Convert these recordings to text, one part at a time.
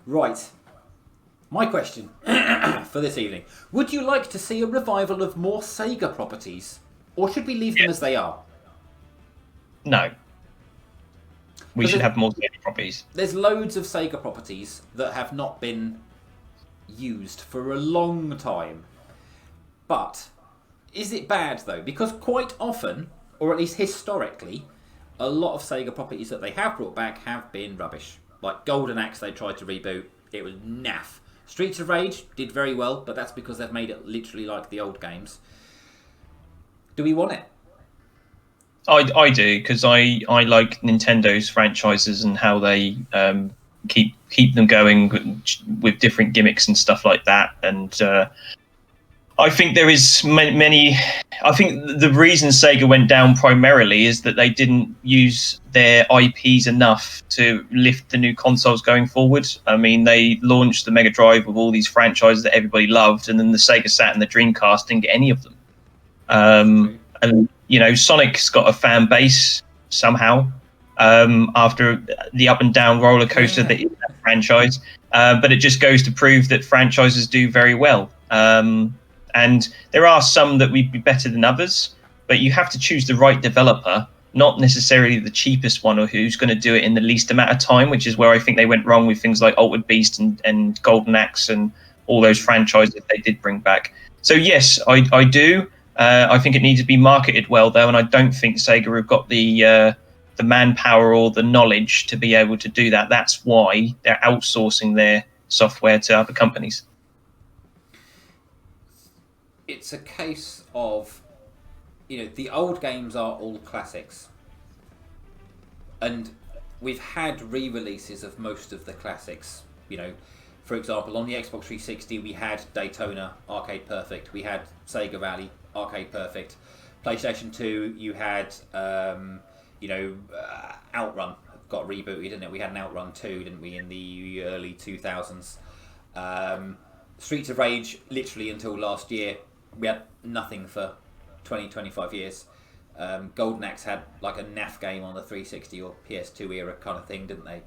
Right. My question for this evening. Would you like to see a revival of more Sega properties? Or should we leave them as they are? No. We should have more Sega properties. There's loads of Sega properties that have not been used for a long time. But is it bad though? Because quite often, or at least historically, a lot of Sega properties that they have brought back have been rubbish. Like Golden Axe they tried to reboot, it was naff. Streets of Rage did very well, but that's because they've made it literally like the old games. Do we want it? I do, because I like Nintendo's franchises and how they keep them going with different gimmicks and stuff like that. And I think there is many. I think the reason Sega went down primarily is that they didn't use their IPs enough to lift the new consoles going forward. I mean, they launched the Mega Drive with all these franchises that everybody loved, and then the Sega Saturn and the Dreamcast didn't get any of them. And you know, Sonic's got a fan base somehow after the up and down roller coaster that is that franchise. But it just goes to prove that franchises do very well. And there are some that would be better than others, but you have to choose the right developer, not necessarily the cheapest one or who's going to do it in the least amount of time, which is where I think they went wrong with things like Altered Beast and Golden Axe and all those franchises they did bring back. So yes, I do. I think it needs to be marketed well, though, and I don't think Sega have got the manpower or the knowledge to be able to do that. That's why they're outsourcing their software to other companies. It's a case of, you know, the old games are all classics. And we've had re-releases of most of the classics. You know, for example, on the Xbox 360, we had Daytona, Arcade Perfect. We had Sega Rally, Arcade Perfect. PlayStation 2, you had, Outrun got rebooted, didn't it? We had an Outrun 2, didn't we, in the early 2000s. Streets of Rage, literally until last year, we had nothing for 20, 25 years. Golden Axe had like a NAF game on the 360 or PS2 era kind of thing, didn't they?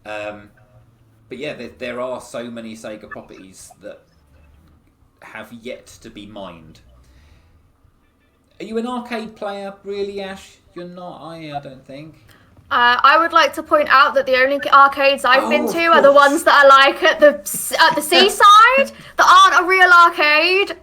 But yeah, there are so many Sega properties that have yet to be mined. Are you an arcade player, really, Ash? You're not, are you? I don't think. I would like to point out that the only arcades I've been to are the ones that are like at the seaside that aren't a real arcade.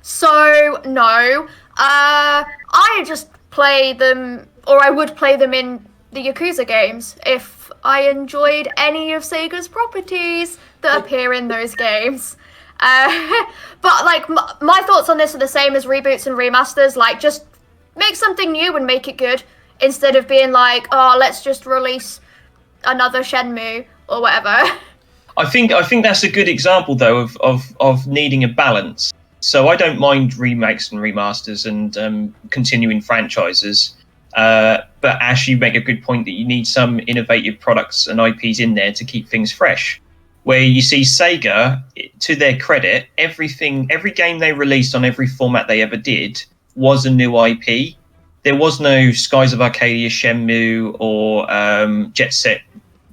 So no, I just play them, or I would play them in the Yakuza games if I enjoyed any of Sega's properties that appear in those games. But like my thoughts on this are the same as reboots and remasters. Like, just make something new and make it good, instead of being like, oh, let's just release another Shenmue or whatever. I think that's a good example, though, of needing a balance. So I don't mind remakes and remasters and continuing franchises. But Ash, you make a good point that you need some innovative products and IPs in there to keep things fresh. Where you see Sega, to their credit, every game they released on every format they ever did was a new IP. There was no Skies of Arcadia, Shenmue, or Jet Set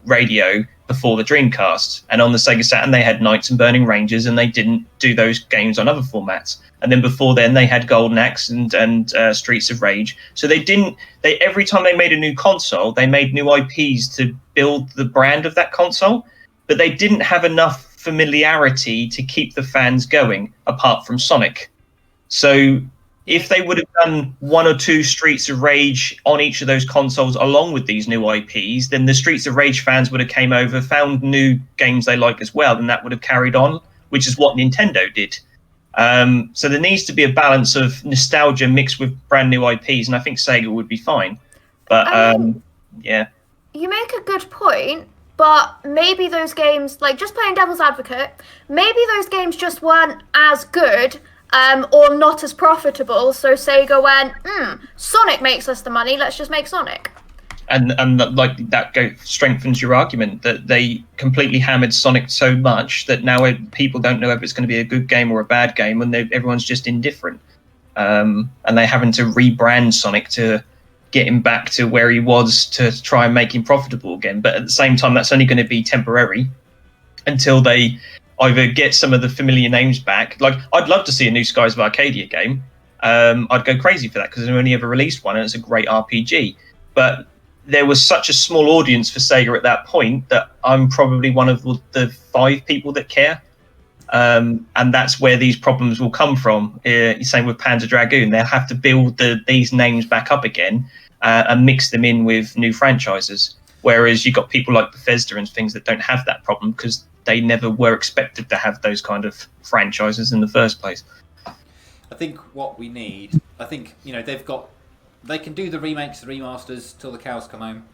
Radio before the Dreamcast. And on the Sega Saturn, they had Knights and Burning Rangers, and they didn't do those games on other formats. And then before then, they had Golden Axe and Streets of Rage. So every time they made a new console, they made new IPs to build the brand of that console. But they didn't have enough familiarity to keep the fans going, apart from Sonic. So if they would have done one or two Streets of Rage on each of those consoles along with these new IPs, then the Streets of Rage fans would have came over, found new games they like as well, and that would have carried on, which is what Nintendo did. So there needs to be a balance of nostalgia mixed with brand new IPs, and I think Sega would be fine. But yeah. You make a good point, but maybe those games, like, just playing devil's advocate, maybe those games just weren't as good or not as profitable, so Sega went, Sonic makes us the money, let's just make Sonic. And like that strengthens your argument that they completely hammered Sonic so much that now people don't know if it's going to be a good game or a bad game, and everyone's just indifferent. And they're having to rebrand Sonic to get him back to where he was to try and make him profitable again. But at the same time, that's only going to be temporary until they either get some of the familiar names back. Like, I'd love to see a new Skies of Arcadia game. I'd go crazy for that because they've only ever released one and it's a great RPG. But there was such a small audience for Sega at that point that I'm probably one of the 5 people that care. And that's where these problems will come from. Same with Panzer Dragoon. They'll have to build these names back up again and mix them in with new franchises. Whereas you've got people like Bethesda and things that don't have that problem because they never were expected to have those kind of franchises in the first place. I think what we need, they can do the remakes, the remasters till the cows come home,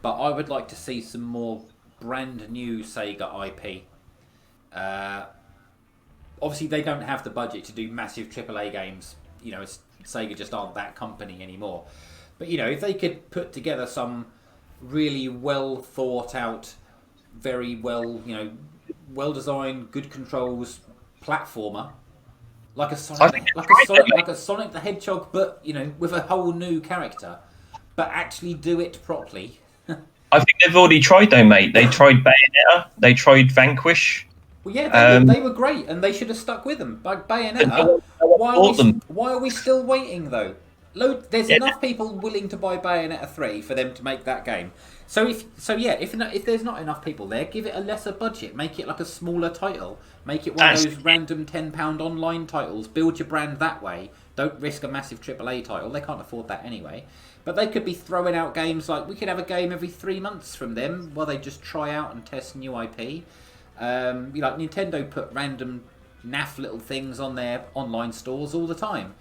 but I would like to see some more brand new Sega IP. Obviously, they don't have the budget to do massive AAA games. Sega just aren't that company anymore. But if they could put together some really well thought out, very well well designed, good controls platformer, like a Sonic the Hedgehog, but with a whole new character, but actually do it properly. I think they've already tried though, mate. They tried Bayonetta, they tried Vanquish. Well, yeah, they were great, and they should have stuck with them. Like Bayonetta, why are we still waiting though? There's enough people willing to buy Bayonetta 3 for them to make that game. So if there's not enough people there, give it a lesser budget. Make it like a smaller title. Make it one of those random £10 online titles. Build your brand that way. Don't risk a massive AAA title. They can't afford that anyway. But they could be throwing out games like we could have a game every 3 months from them while they just try out and test new IP. Like Nintendo put random naff little things on their online stores all the time.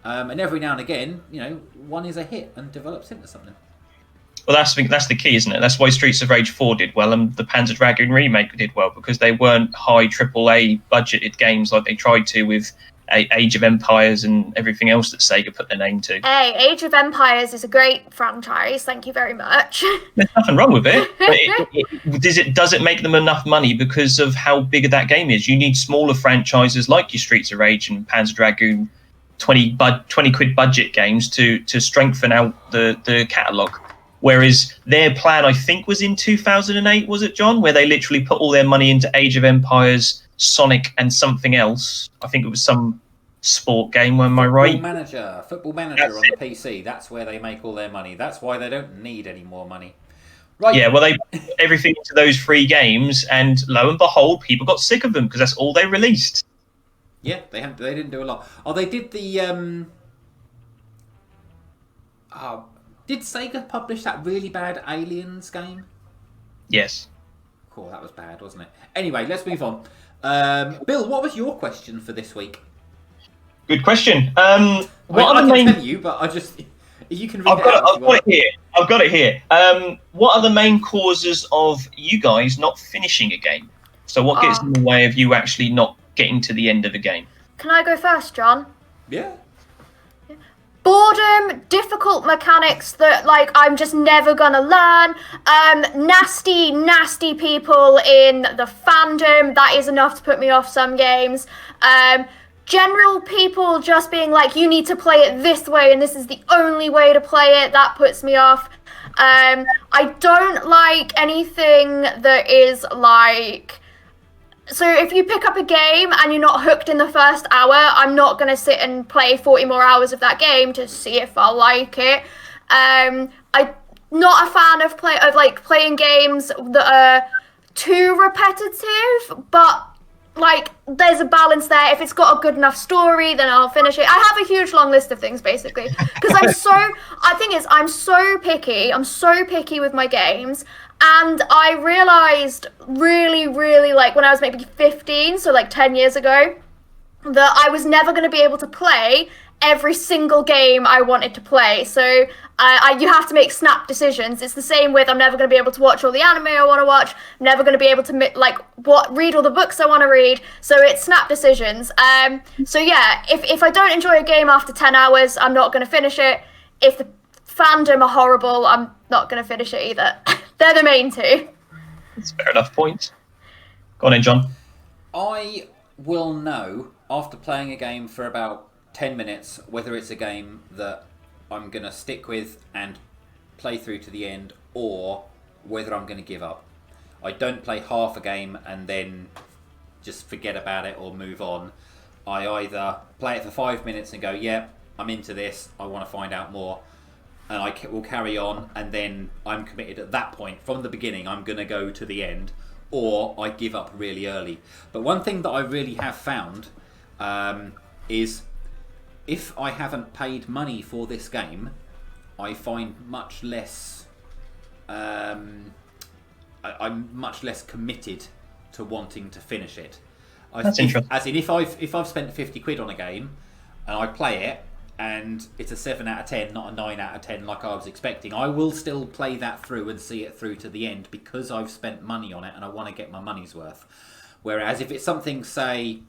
And every now and again, one is a hit and develops into something. Well, that's the key, isn't it? That's why Streets of Rage 4 did well and the Panzer Dragoon remake did well, because they weren't high AAA budgeted games like they tried to with Age of Empires and everything else that Sega put their name to. Hey, Age of Empires is a great franchise. Thank you very much. There's nothing wrong with it. But does it make them enough money because of how big that game is? You need smaller franchises like your Streets of Rage and Panzer Dragoon 20 quid budget games to strengthen out the catalogue. Whereas their plan, I think, was in 2008, was it, John? Where they literally put all their money into Age of Empires, Sonic, and something else. I think it was some sport game, am I right? Football Manager on the PC. That's where they make all their money. That's why they don't need any more money. Right. Yeah, well, they put everything into those free games, and lo and behold, people got sick of them because that's all they released. Yeah, they didn't do a lot. Oh, they did the... did Sega publish that really bad Aliens game? Yes. Cool, that was bad, wasn't it? Anyway, let's move on. Bill, what was your question for this week? Good question. I can tell you, but I just... You can read I've got it here. What are the main causes of you guys not finishing a game? So what gets in the way of you actually not getting to the end of a game? Can I go first, John? Yeah. Boredom, difficult mechanics that I'm just never gonna learn. Nasty people in the fandom. That is enough to put me off some games. General people just being like, you need to play it this way and this is the only way to play it. That puts me off. I don't like anything that is like... So if you pick up a game and you're not hooked in the first hour, I'm not going to sit and play 40 more hours of that game to see if I like it. I'm not a fan of playing games that are too repetitive, but there's a balance there. If it's got a good enough story, then I'll finish it. I have a huge long list of things, basically, because I'm so picky. I'm so picky with my games. And I realised really, really, when I was maybe 15, so 10 years ago, that I was never going to be able to play every single game I wanted to play. So you have to make snap decisions. It's the same with I'm never going to be able to watch all the anime I want to watch. I'm never going to be able to read all the books I want to read. So it's snap decisions. So yeah, if I don't enjoy a game after 10 hours, I'm not going to finish it. If the fandom are horrible, I'm not going to finish it either. They're the main two. That's fair enough point. Go on in, John. I will know after playing a game for about 10 minutes whether it's a game that I'm going to stick with and play through to the end, or whether I'm going to give up. I don't play half a game and then just forget about it or move on. I either play it for 5 minutes and go, yeah, I'm into this, I want to find out more, and I will carry on, and then I'm committed at that point. From the beginning, I'm going to go to the end, or I give up really early. But one thing that I really have found is if I haven't paid money for this game, I find much less... I'm much less committed to wanting to finish it. That's interesting. As in, if I've spent 50 quid on a game and I play it and it's a 7 out of 10, not a 9 out of 10 like I was expecting, I will still play that through and see it through to the end because I've spent money on it and I want to get my money's worth. Whereas if it's something, say,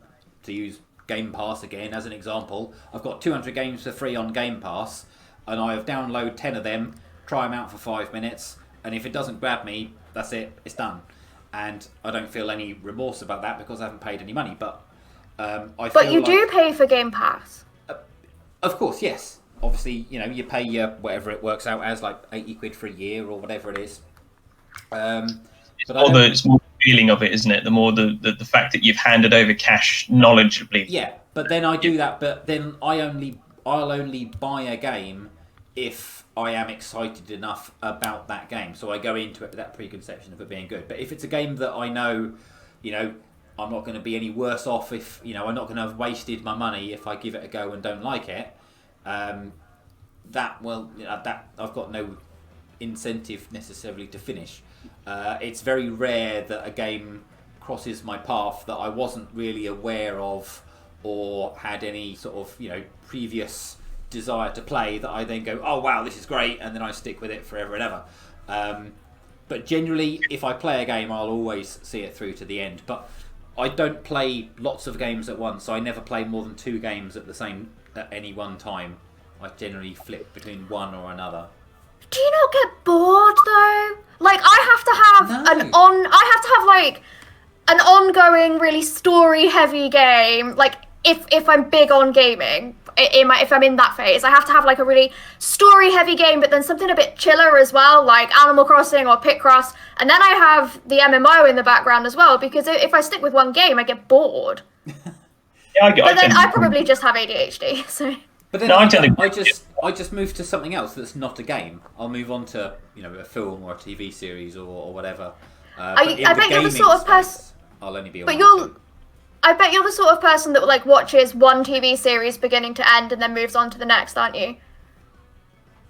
to use Game Pass again as an example, I've got 200 games for free on Game Pass and I have downloaded 10 of them, try them out for 5 minutes, and if it doesn't grab me, that's it, it's done. And I don't feel any remorse about that because I haven't paid any money. But But you do pay for Game Pass. Of course, yes. Obviously, you know, you pay your whatever it works out as, like 80 quid for a year or whatever it is. It's more the feeling of it, isn't it? The more the fact that you've handed over cash knowledgeably. Yeah, but then I do that. But then I'll only buy a game if I am excited enough about that game. So I go into it with that preconception of it being good. But if it's a game that I know, you know, I'm not going to be any worse off if, you know, I'm not going to have wasted my money if I give it a go and don't like it, that I've got no incentive necessarily to finish. It's very rare that a game crosses my path that I wasn't really aware of or had any sort of, you know, previous desire to play that I then go, oh wow, this is great, and then I stick with it forever and ever. But generally, if I play a game, I'll always see it through to the end. But I don't play lots of games at once. So I never play more than 2 games at any one time. I generally flip between one or another. Do you not get bored though? Like I have to have like an ongoing, really story-heavy game. Like if I'm big on gaming, if I'm in that phase, I have to have like a really story-heavy game, but then something a bit chiller as well, like Animal Crossing or Picross, and then I have the MMO in the background as well. Because if I stick with one game, I get bored. Yeah, but then I probably just have ADHD. So. But then I just move to something else that's not a game. I'll move on to, you know, a film or a TV series or whatever. I bet you're the sort of person. I'll only be on. But I bet you're the sort of person that like watches one TV series beginning to end and then moves on to the next, aren't you?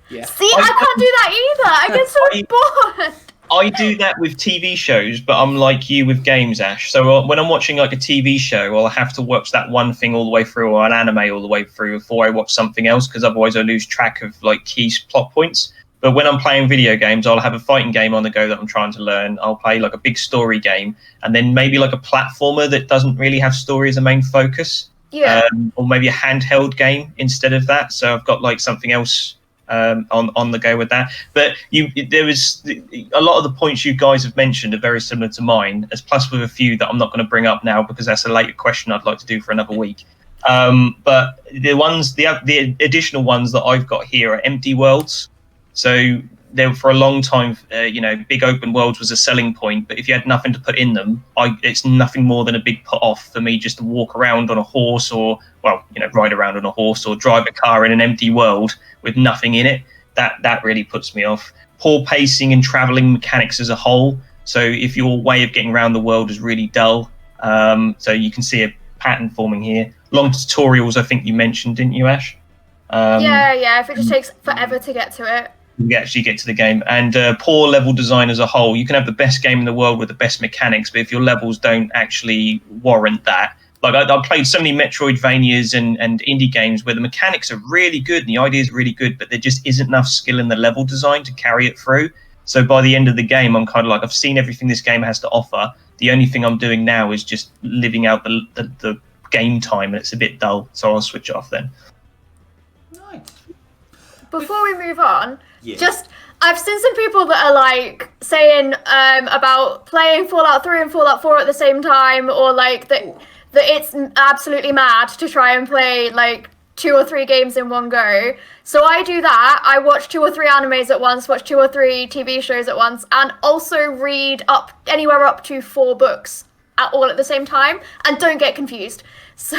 Yeah. See, I can't do that either. I get so bored. I do that with TV shows, but I'm like you with games, Ash. So when I'm watching like a TV show, I'll have to watch that one thing all the way through, or an anime all the way through before I watch something else, because otherwise I lose track of like key plot points. But when I'm playing video games, I'll have a fighting game on the go that I'm trying to learn. I'll play like a big story game, and then maybe like a platformer that doesn't really have story as a main focus. Yeah. Or maybe a handheld game instead of that. So I've got like something else on the go with that. But there was a lot of the points you guys have mentioned are very similar to mine, as plus with a few that I'm not going to bring up now because that's a later question I'd like to do for another week. But the additional ones that I've got here are empty worlds. So there for a long time, big open worlds was a selling point, but if you had nothing to put in them, it's nothing more than a big put off for me just to walk around on a horse or, ride around on a horse or drive a car in an empty world with nothing in it. That really puts me off. Poor pacing and traveling mechanics as a whole. So if your way of getting around the world is really dull, so you can see a pattern forming here. Long tutorials, I think you mentioned, didn't you, Ash? Yeah. If it just takes forever to get to it. You actually get to the game. And poor level design as a whole. You can have the best game in the world with the best mechanics, but if your levels don't actually warrant that, like I've played so many Metroidvanias and indie games where the mechanics are really good and the idea is really good, but there just isn't enough skill in the level design to carry it through. So by the end of the game, I'm kind of like, I've seen everything this game has to offer. The only thing I'm doing now is just living out the game time, and it's a bit dull, so I'll switch it off then. Nice. Before we move on, yeah. I've seen some people that are like saying about playing Fallout 3 and Fallout 4 at the same time, or like that it's absolutely mad to try and play like 2 or 3 games in one go. So I do that. I watch 2 or 3 animes at once, watch 2 or 3 TV shows at once, and also read anywhere up to 4 books all at the same time. And don't get confused. So,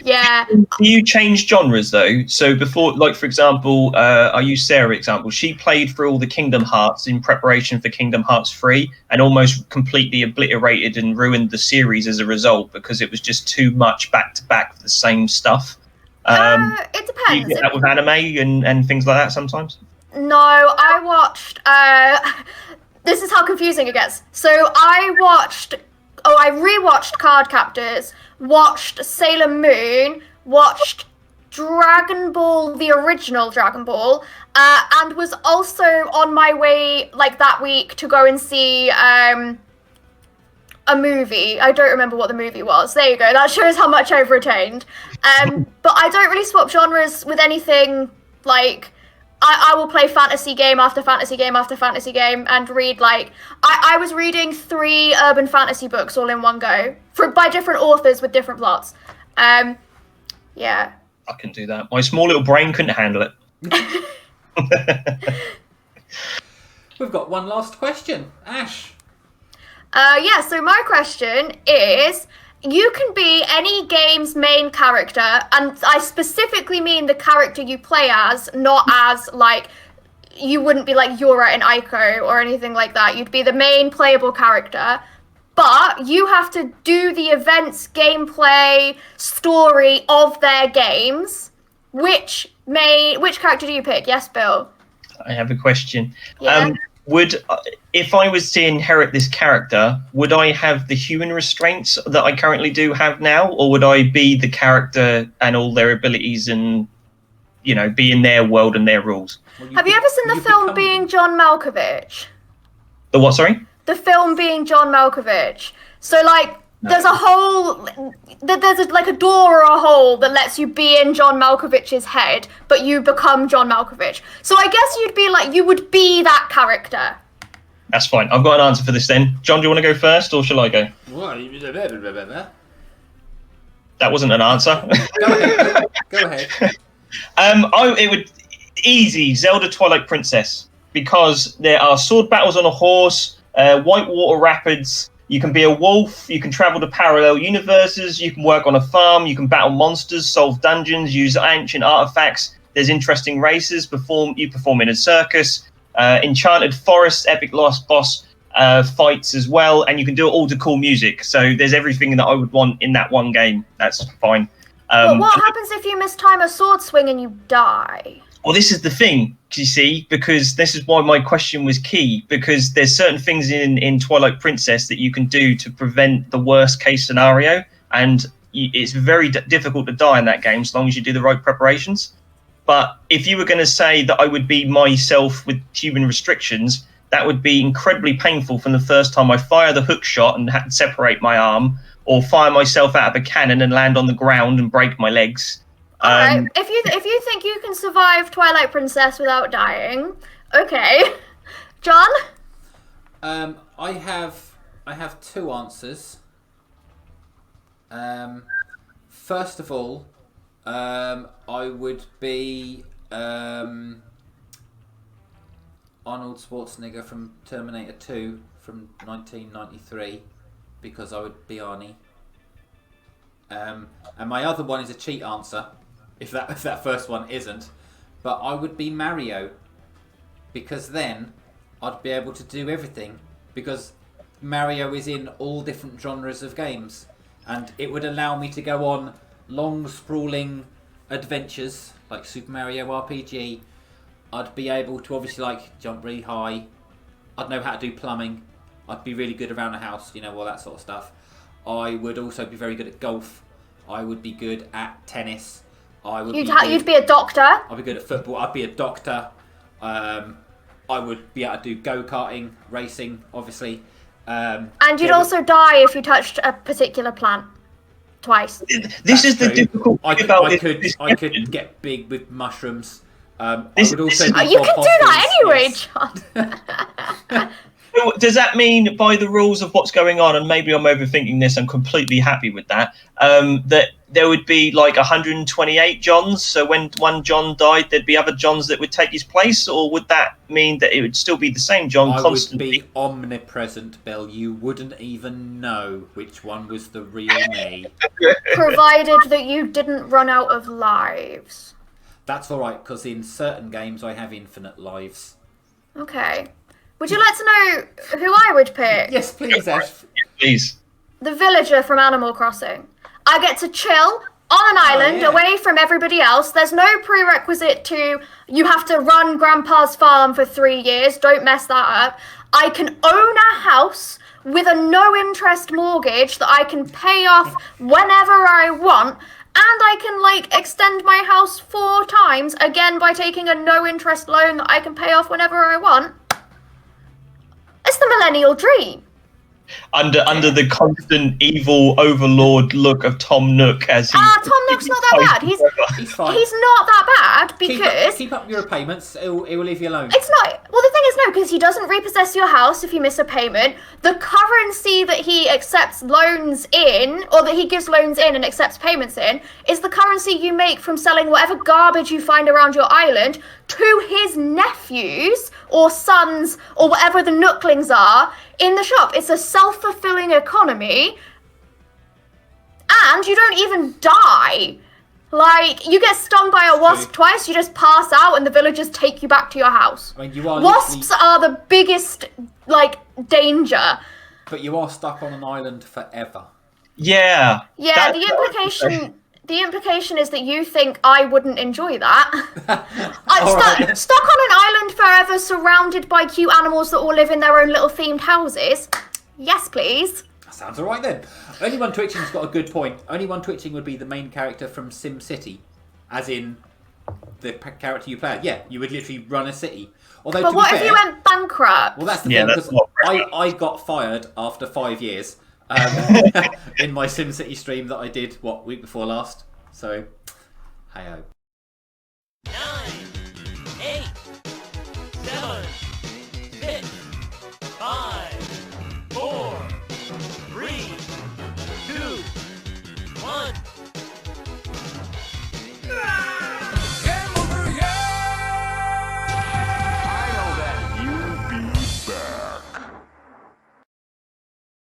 yeah. Do you change genres though? So before, like for example, I use Sarah example. She played through all the Kingdom Hearts in preparation for Kingdom Hearts 3, and almost completely obliterated and ruined the series as a result because it was just too much back to back of the same stuff. It depends. Do you get that with anime and things like that sometimes? No, I watched. This is how confusing it gets. So I rewatched Card Captors, watched Sailor Moon, watched Dragon Ball, the original Dragon Ball, and was also on my way like that week to go and see a movie. I don't remember what the movie was. There you go. That shows how much I've retained. But I don't really swap genres with anything. Like, I will play fantasy game after fantasy game after fantasy game and read, like, I was reading 3 urban fantasy books all in one go by different authors with different plots. Yeah. I can do that. My small little brain couldn't handle it. We've got one last question. Ash. Yeah, so my question is, you can be any game's main character, and I specifically mean the character you play as, not as, like, you wouldn't be like Yura and Aiko or anything like that. You'd be the main playable character, but you have to do the events, gameplay, story of their games. Which character do you pick? Yes, Bill? I have a question. Yeah. If I was to inherit this character, would I have the human restraints that I currently do have now, or would I be the character and all their abilities and, you know, be in their world and their rules? Have you ever seen the film Being John Malkovich? The what, sorry? The film Being John Malkovich. So, like, there's a hole, there's like a door or a hole that lets you be in John Malkovich's head, but you become John Malkovich. So I guess you would be that character. That's fine. I've got an answer for this then. John, do you want to go first, or shall I go? That wasn't an answer. Go ahead. It would easy Zelda Twilight Princess, because there are sword battles on a horse, whitewater rapids. You can be a wolf, you can travel to parallel universes, you can work on a farm, you can battle monsters, solve dungeons, use ancient artifacts. There's interesting races, you perform in a circus, enchanted forests, epic lost boss fights as well, and you can do it all to cool music. So there's everything that I would want in that one game. That's fine. But what happens if you mistime a sword swing and you die? Well, this is the thing, you see, because this is why my question was key, because there's certain things in Twilight Princess that you can do to prevent the worst case scenario, and it's very difficult to die in that game as long as you do the right preparations. But if you were going to say that I would be myself with human restrictions, that would be incredibly painful from the first time I fire the hook shot and have to separate my arm, or fire myself out of a cannon and land on the ground and break my legs. Alright, if you think you can survive Twilight Princess without dying, okay. John? I have 2 answers. First of all, I would be Arnold Schwarzenegger from Terminator 2 from 1993, because I would be Arnie. And my other one is a cheat answer, if that first one isn't, but I would be Mario, because then I'd be able to do everything, because Mario is in all different genres of games, and it would allow me to go on long sprawling adventures like Super Mario RPG. I'd be able to obviously like jump really high. I'd know how to do plumbing. I'd be really good around the house, you know, all that sort of stuff. I would also be very good at golf. I would be good at tennis. You'd be a doctor. I'd be good at football. I'd be a doctor. I would be able to do go-karting, racing, obviously. And you'd also die if you touched a particular plant twice. This is the difficult thing about this. I could get big with mushrooms. You can do that anyway, John. So does that mean, by the rules of what's going on, and maybe I'm overthinking this, I'm completely happy with that, that there would be like 128 Johns, so when one John died, there'd be other Johns that would take his place, or would that mean that it would still be the same John constantly? I would be omnipresent, Bill. You wouldn't even know which one was the real me. Provided that you didn't run out of lives. That's alright, because in certain games I have infinite lives. Okay. Would you like to know who I would pick? Yes, please, Ash. Please. The villager from Animal Crossing. I get to chill on an island away from everybody else. There's no prerequisite to you have to run Grandpa's farm for 3 years. Don't mess that up. I can own a house with a no-interest mortgage that I can pay off whenever I want. And I can, like, extend my house 4 times, again, by taking a no-interest loan that I can pay off whenever I want. It's the millennial dream. Under the constant evil overlord look of Tom Nook as he... Tom Nook's not that bad. He's fine. He's not that bad because... Keep up your payments. It will leave you alone. It's not... Well, the thing is, no, because he doesn't repossess your house if you miss a payment. The currency that he accepts loans in, or that he gives loans in and accepts payments in, is the currency you make from selling whatever garbage you find around your island to his nephews or sons or whatever the Nooklings are in the shop. It's a self-fulfilling economy, and you don't even die. Like, you get stung by a wasp twice, you just pass out, and the villagers take you back to your house. I mean, you are Wasps are the biggest, like, danger. But you are stuck on an island forever. Yeah. Yeah, the implication is that you think I wouldn't enjoy that. I'm stuck on an island forever, surrounded by cute animals that all live in their own little themed houses. Yes, please. That sounds alright then. Only One Twitching's got a good point. Only One Twitching would be the main character from Sim City, as in the character you play. Yeah, you would literally run a city. Although, but what if you went bankrupt? Well, that's the thing, because I got fired after 5 years in my SimCity stream that I did, week before last. So, hey-ho.